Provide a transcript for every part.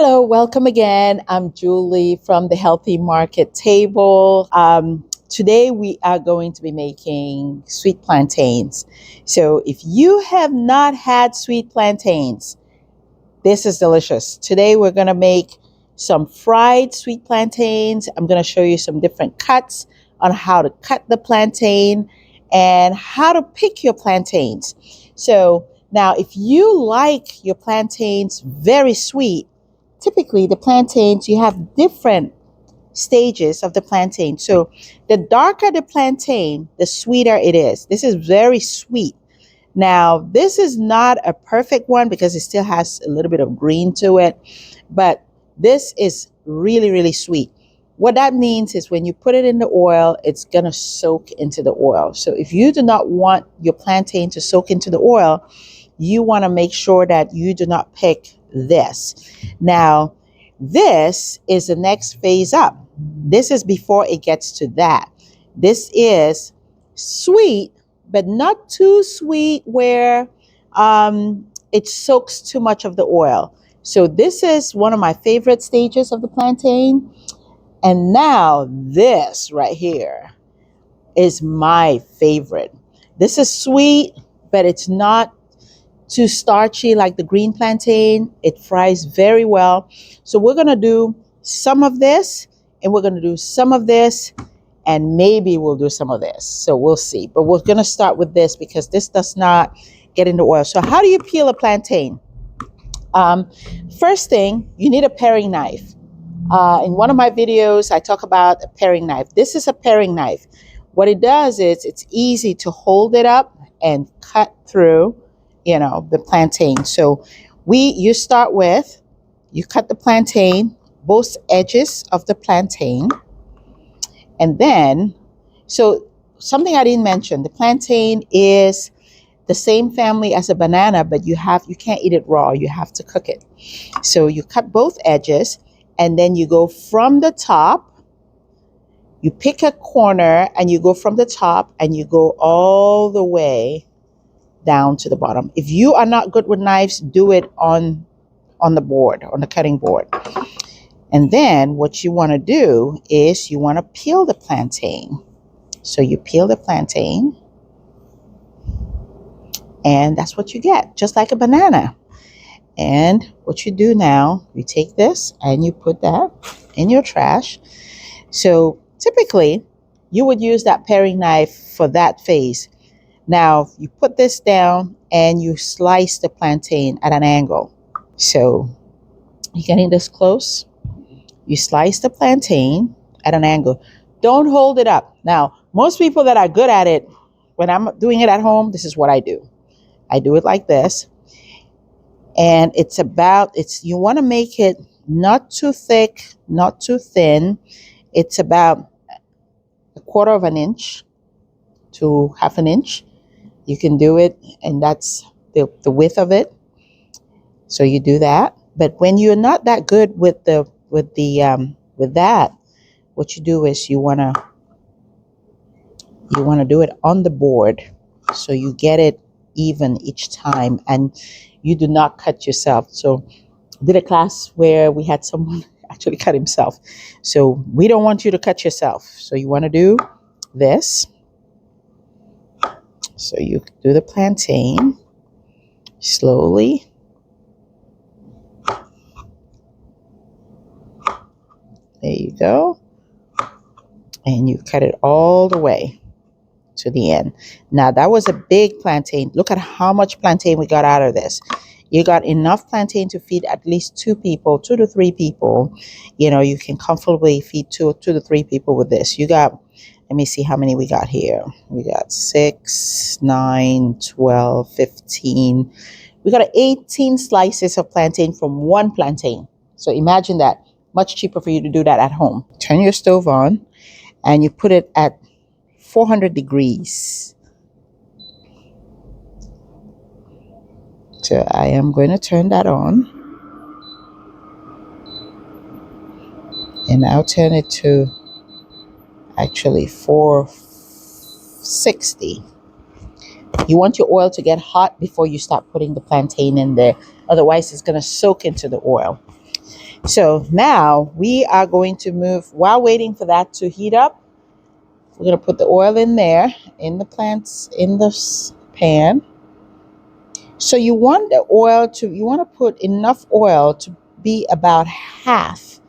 Hello, welcome again. I'm Julie from the Healthy Market Table. Today we are going to be making sweet plantains. So if you have not had sweet plantains, this is delicious. Today we're going to make some fried sweet plantains. I'm going to show you some different cuts on how to cut the plantain and how to pick your plantains. So now if you like your plantains very sweet, typically the plantains, you have different stages of the plantain. So the darker the plantain, the sweeter it is. This is very sweet. Now, this is not a perfect one because it still has a little bit of green to it, but this is really, really sweet. What that means is when you put it in the oil, it's going to soak into the oil. So if you do not want your plantain to soak into the oil, you want to make sure that you do not pick this. Now, this is the next phase up. This is before it gets to that. This is sweet, but not too sweet where it soaks too much of the oil. So this is one of my favorite stages of the plantain. And now this right here is my favorite. This is sweet, but it's not too starchy like the green plantain. It fries very well. So we're going to do some of this and we're going to do some of this and maybe we'll do some of this. So we'll see. But we're going to start with this because this does not get into oil. So how do you peel a plantain? First thing, you need a paring knife. In one of my videos, I talk about a paring knife. This is a paring knife. What it does is it's easy to hold it up and cut through the plantain. So you start with, you cut the plantain, both edges of the plantain. And then, so something I didn't mention, the plantain is the same family as a banana, but you can't eat it raw. You have to cook it. So you cut both edges and then you go from the top, you pick a corner and you go from the top and you go all the way down to the bottom. If you are not good with knives, do it on the board, on the cutting board. And then what you want to do is you want to peel the plantain. So you peel the plantain and that's what you get, just like a banana. And what you do now, you take this and you put that in your trash. So typically you would use that paring knife for that phase. Now, you put this down and you slice the plantain at an angle. So, you're getting this close. You slice the plantain at an angle. Don't hold it up. Now, most people that are good at it, when I'm doing it at home, this is what I do. I do it like this. And you want to make it not too thick, not too thin. It's about 1/4 of an inch to 1/2 an inch. You can do it, and that's the width of it. So you do that. But when you're not that good with that, what you do is you wanna do it on the board, so you get it even each time, and you do not cut yourself. So I did a class where we had someone actually cut himself. So we don't want you to cut yourself. So you want to do this. So you do the plantain slowly. There you go. And you cut it all the way to the end. Now that was a big plantain. Look at how much plantain we got out of this. You got enough plantain to feed at least 2 to 3 people. You can comfortably feed 2 to 3 people with this. Let me see how many we got here. We got 6, 9, 12, 15. We got 18 slices of plantain from one plantain. So imagine that. Much cheaper for you to do that at home. Turn your stove on and you put it at 400 degrees. So I am going to turn that on. And I'll turn it to actually 460. You want your oil to get hot before you start putting the plantain in there. Otherwise, it's going to soak into the oil. So now we are going to move, while waiting for that to heat up, we're going to put the oil in there, in the plants, in the pan. So you want the oil to, you want to put enough oil to be about half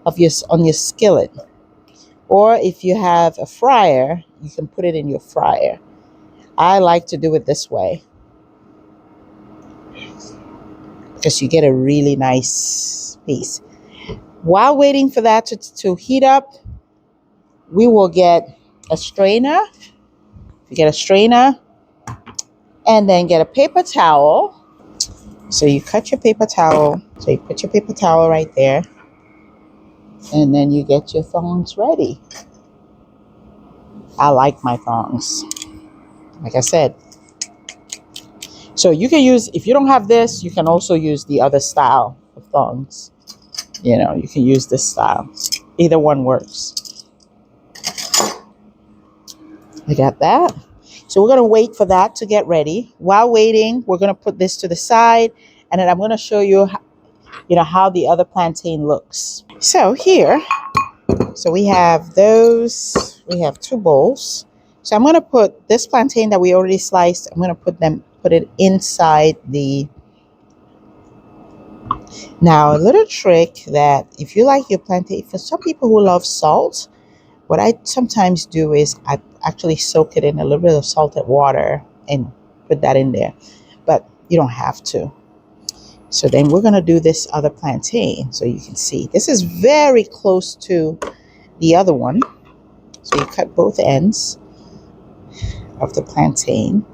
of your, on your skillet. Or if you have a fryer, you can put it in your fryer. I like to do it this way because you get a really nice piece. While waiting for that to heat up, we will get a strainer. You get a strainer and then get a paper towel. So you cut your paper towel. So you put your paper towel right there. And then you get your thongs ready. I like my thongs. Like I said. So you can use, if you don't have this, you can also use the other style of thongs. You know, you can use this style. Either one works. I got that. So we're going to wait for that to get ready. While waiting, we're going to put this to the side. And then I'm going to show you, how the other plantain looks. So here, so we have those, we have 2 bowls. So I'm going to put this plantain that we already sliced, I'm going to put it inside the. Now, a little trick that if you like your plantain, for some people who love salt, what I sometimes do is I actually soak it in a little bit of salted water and put that in there. But you don't have to. So then we're going to do this other plantain. So you can see this is very close to the other one. So you cut both ends of the plantain.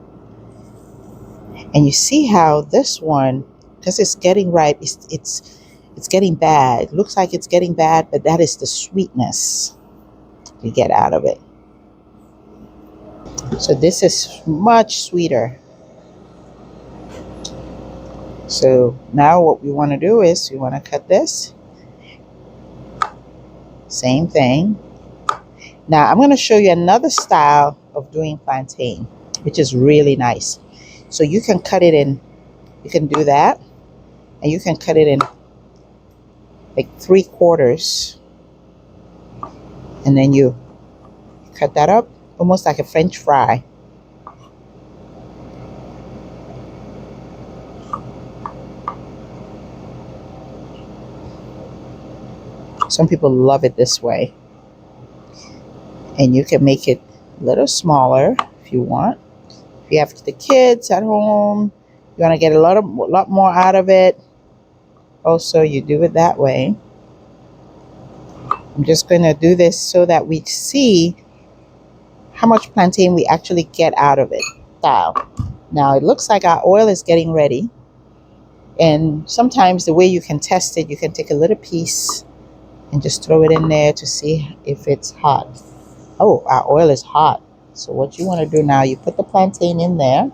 And you see how this one, because it's getting ripe, it's getting bad. It looks like it's getting bad, but that is the sweetness you get out of it. So this is much sweeter. So now what we want to do is we want to cut this. Same thing. Now I'm going to show you another style of doing plantain, which is really nice. So you can cut it in, you can do that, and you can cut it in like 3/4. And then you cut that up almost like a French fry. Some people love it this way. And you can make it a little smaller if you want. If you have the kids at home, you want to get a lot more out of it. Also, you do it that way. I'm just going to do this so that we see how much plantain we actually get out of it. Now it looks like our oil is getting ready. And sometimes the way you can test it, you can take a little piece and just throw it in there to see if it's hot. Oh, our oil is hot. So what you want to do now, you put the plantain in there.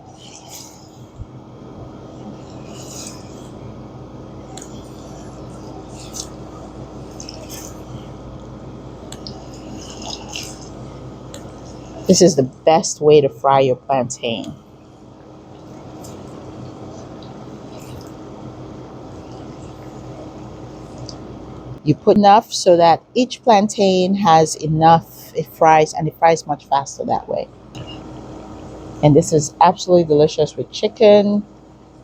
This is the best way to fry your plantain. You put enough so that each plantain has enough, it fries, and it fries much faster that way. And this is absolutely delicious with chicken.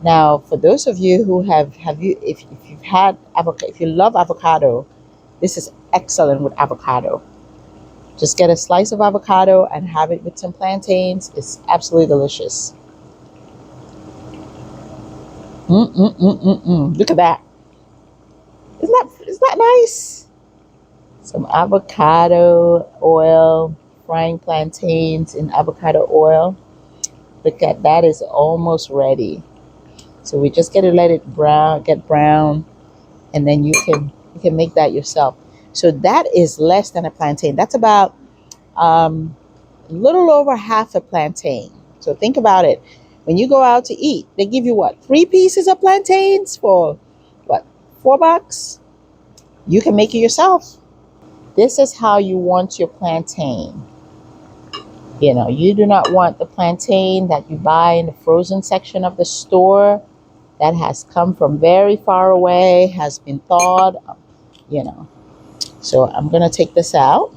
Now, for those of you who if you've had avocado, if you love avocado, this is excellent with avocado. Just get a slice of avocado and have it with some plantains. It's absolutely delicious. Look at that. Isn't that nice? Some avocado oil, frying plantains in avocado oil. Look at that, is almost ready. So we just got to let it get brown, and then you can make that yourself. So that is less than a plantain. That's about a little over half a plantain. So think about it. When you go out to eat, they give you what? 3 pieces of plantains for what? $4? You can make it yourself. This is how you want your plantain. You do not want the plantain that you buy in the frozen section of the store that has come from very far away, has been thawed, you know. So I'm going to take this out.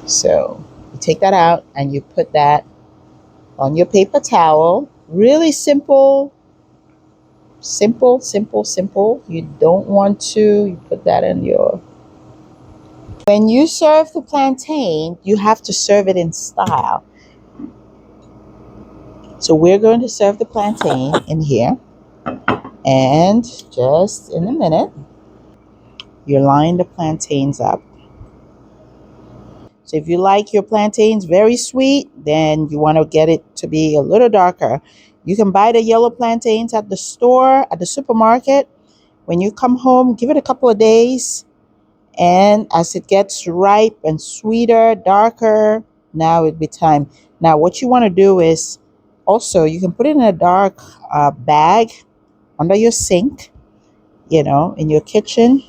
So you take that out and you put that on your paper towel. Really simple, simple, simple, simple. You don't want to, you put that in your. When you serve the plantain, you have to serve it in style. So we're going to serve the plantain in here. And just in a minute, you line the plantains up. So if you like your plantains very sweet, then you want to get it to be a little darker. You can buy the yellow plantains at the store, at the supermarket. When you come home, give it a couple of days. And as it gets ripe and sweeter, darker, now it'd be time. Now, what you want to do is also, you can put it in a dark bag under your sink, in your kitchen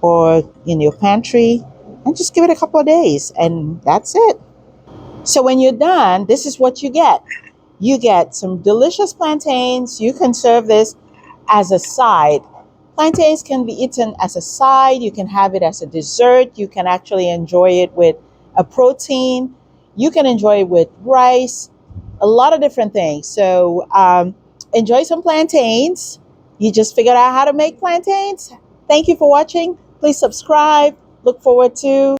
or in your pantry, and just give it a couple of days, and that's it. So when you're done, this is what you get. You get some delicious plantains. You can serve this as a side. Plantains can be eaten as a side. You can have it as a dessert. You can actually enjoy it with a protein. You can enjoy it with rice, a lot of different things. So enjoy some plantains. You just figured out how to make plantains. Thank you for watching. Please subscribe. Look forward to